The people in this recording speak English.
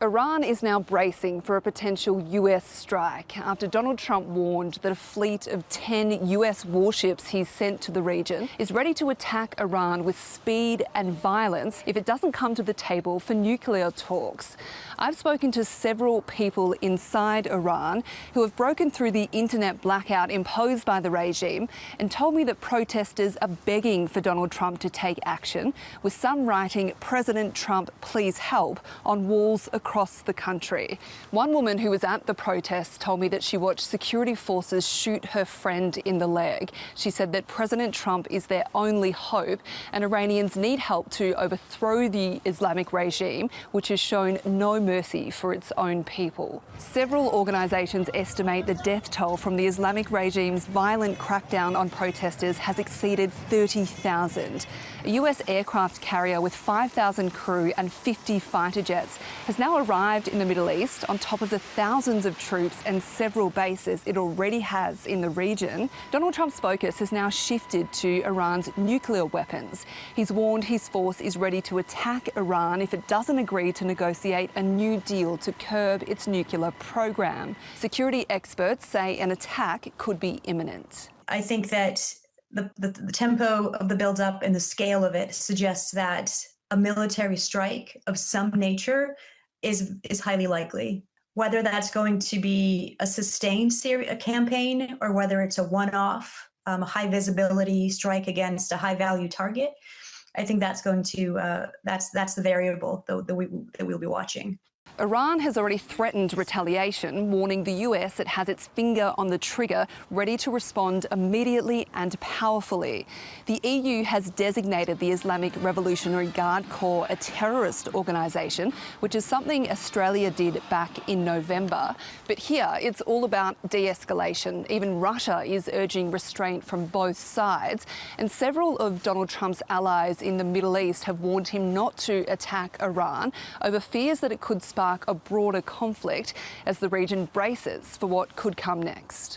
Iran is now bracing for a potential US strike after Donald Trump warned that a fleet of 10 US warships he's sent to the region is ready to attack Iran with speed and violence if it doesn't come to the table for nuclear talks. I've spoken to several people inside Iran who have broken through the internet blackout imposed by the regime and told me that protesters are begging for Donald Trump to take action, with some writing "President Trump, please help" on walls across the country. One woman who was at the protests told me that she watched security forces shoot her friend in the leg. She said that President Trump is their only hope and Iranians need help to overthrow the Islamic regime, which has shown no mercy for its own people. Several organisations estimate the death toll from the Islamic regime's violent crackdown on protesters has exceeded 30,000. A US aircraft carrier with 5,000 crew and 50 fighter jets has now arrived in the Middle East on top of the thousands of troops and several bases it already has in the region. Donald Trump's focus has now shifted to Iran's nuclear weapons. He's warned his force is ready to attack Iran if it doesn't agree to negotiate a new deal to curb its nuclear program. Security experts say an attack could be imminent. I think that the tempo of the buildup and the scale of it suggests that a military strike of some nature is highly likely. Whether that's going to be a sustained campaign or whether it's a one-off, high visibility strike against a high value target, I think that's going to that's the variable that we'll be watching. Iran has already threatened retaliation, warning the US it has its finger on the trigger, ready to respond immediately and powerfully. The EU has designated the Islamic Revolutionary Guard Corps a terrorist organisation, which is something Australia did back in November. But here it's all about de-escalation. Even Russia is urging restraint from both sides. And several of Donald Trump's allies in the Middle East have warned him not to attack Iran over fears that it could spark a broader conflict as the region braces for what could come next.